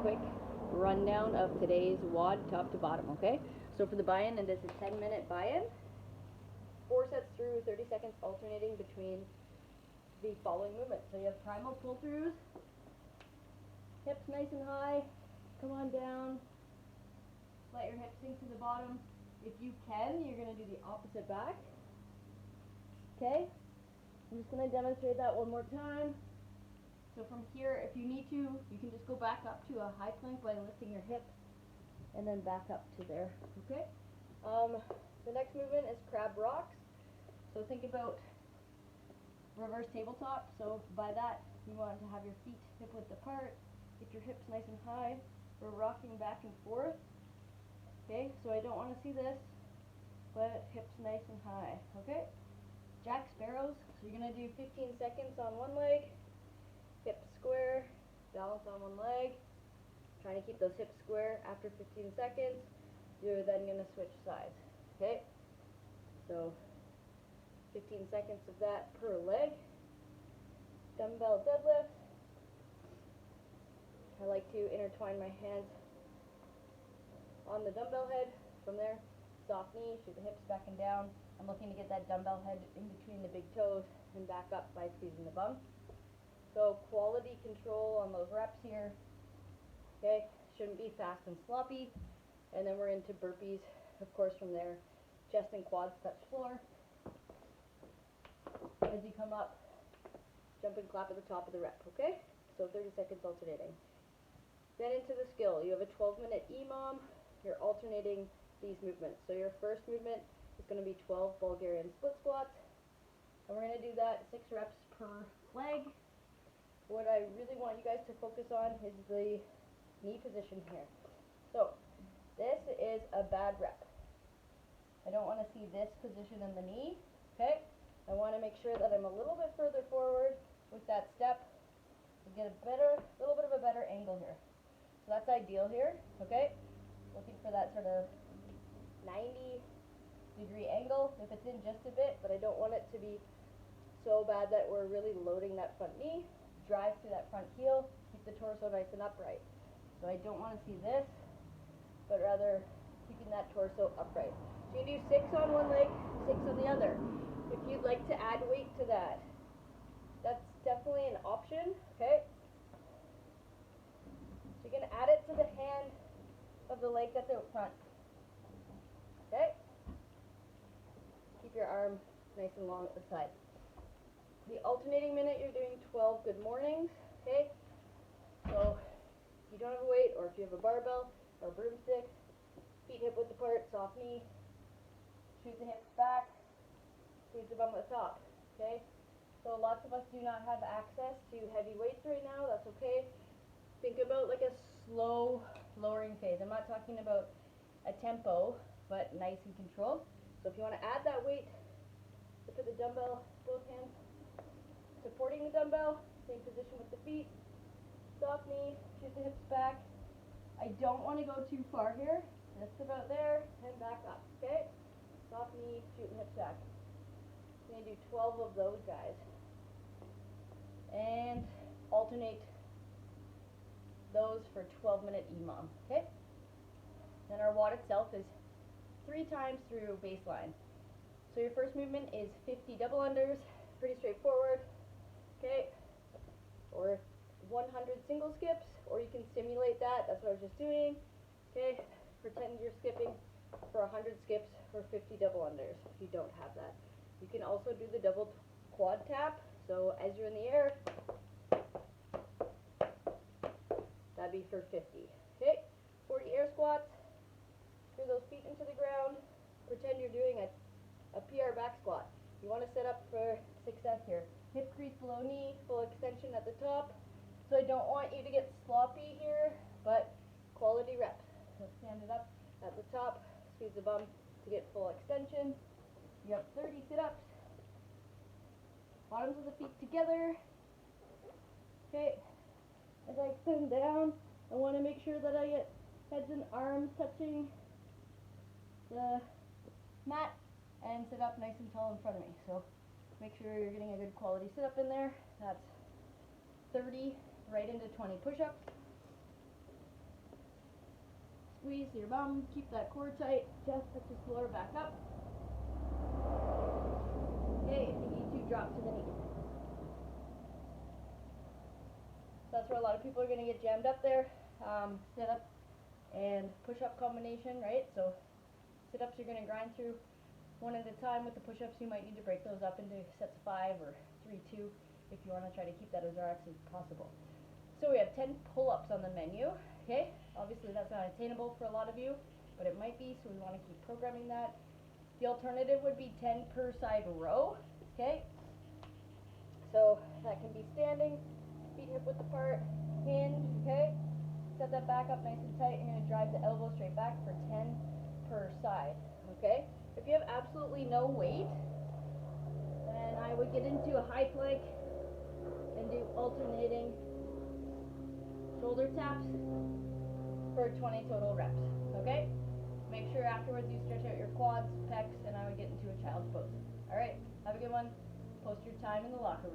quick rundown of today's WOD top to bottom, okay? So for the buy-in, and this is a 10-minute buy-in, 4 sets through, 30 seconds alternating between the following movements. So you have primal pull-throughs, hips nice and high, come on down, let your hips sink to the bottom. If you can, you're going to do the opposite back, okay? I'm just going to demonstrate that one more time. So from here, if you need to, you can just go back up to a high plank by lifting your hip and then back up to there, okay? The next movement is crab rocks. So think about reverse tabletop. So by that, you want to have your feet hip width apart, get your hips nice and high. We're rocking back and forth, okay? So I don't want to see this, but hips nice and high, okay? Jack sparrows. So you're going to do 15 seconds on one leg, hips square, balance on one leg, trying to keep those hips square. After 15 seconds, you're then going to switch sides, okay? So 15 seconds of that per leg. Dumbbell deadlifts. I like to intertwine my hands on the dumbbell head. From there, soft knee, shoot the hips back and down. I'm looking to get that dumbbell head in between the big toes and back up by squeezing the bum. So quality control on those reps here, okay? Shouldn't be fast and sloppy. And then we're into burpees. Of course, from there, chest and quads touch floor. As you come up, jump and clap at the top of the rep, okay? So 30 seconds alternating. Then into the skill. You have a 12-minute EMOM. You're alternating these movements. So your first movement is going to be 12 Bulgarian split squats. And we're going to do that 6 reps per leg. What I really want you guys to focus on is the knee position here. So this is a bad rep. I don't want to see this position in the knee, okay? I want to make sure that I'm a little bit further forward with that step to get a little bit of a better angle here. So that's ideal here, okay? Looking for that sort of 90-degree angle if it's in just a bit, but I don't want it to be so bad that we're really loading that front knee. Drive through that front heel, keep the torso nice and upright. So I don't want to see this, but rather keeping that torso upright. So you do 6 on one leg, 6 on the other. If you'd like to add weight to that, that's definitely an option, okay? So you're going to add it to the hand of the leg that's out front, okay? Keep your arm nice and long at the side. The alternating minute, you're doing 12 good mornings, okay? So if you don't have a weight, or if you have a barbell or a broomstick, feet hip width apart, soft knee, shoot the hips back, squeeze the bum at the top, okay? So lots of us do not have access to heavy weights right now. That's okay. Think about like a slow lowering phase. I'm not talking about a tempo, but nice and controlled. So if you want to add that weight, put the dumbbell, both hands supporting the dumbbell, same position with the feet, soft knee, shoot the hips back. I don't want to go too far here, just about there, and back up, okay? Soft knee, shoot the hips back. I'm going to do 12 of those guys. And alternate those for 12-minute EMOM, okay? Then our WOD itself is 3 times through baseline. So your first movement is 50 double unders, pretty straightforward. Okay, or 100 single skips, or you can simulate that. That's what I was just doing. Okay, pretend you're skipping for 100 skips or 50 double unders if you don't have that. You can also do the double quad tap. So as you're in the air, that'd be for 50. Okay, 40 air squats. Screw those feet into the ground. Pretend you're doing a PR back squat. You want to set up for success here. Hip crease below knee, full extension at the top. So I don't want you to get sloppy here, but quality reps. So stand it up at the top, squeeze the bum to get full extension. You have 30 sit-ups. Bottoms of the feet together. Okay. As I extend down, I want to make sure that I get heads and arms touching the mat and sit up nice and tall in front of me. So make sure you're getting a good quality sit up in there. That's 30 right into 20 push-ups. squeeze your bum, keep that core tight, chest touches floor, back up. Okay, if you need to, drop to the knee. That's where a lot of people are going to get jammed up there. Sit up and push-up combination, right? So sit-ups you're going to grind through one at a time. With the push-ups you might need to break those up into sets of 5 or 3-2 if you want to try to keep that as relaxed as possible. So we have 10 pull-ups on the menu, okay? Obviously that's not attainable for a lot of you, but it might be, so we want to keep programming that. The alternative would be 10 per side row, okay? So that can be standing, feet hip width apart, hinge, okay? Set that back up nice and tight. You're going to drive the elbow straight back for 10 per side, okay? If you have absolutely no weight, then I would get into a high plank and do alternating shoulder taps for 20 total reps, okay? Make sure afterwards you stretch out your quads, pecs, and I would get into a child's pose. Alright, have a good one. Post your time in the locker room.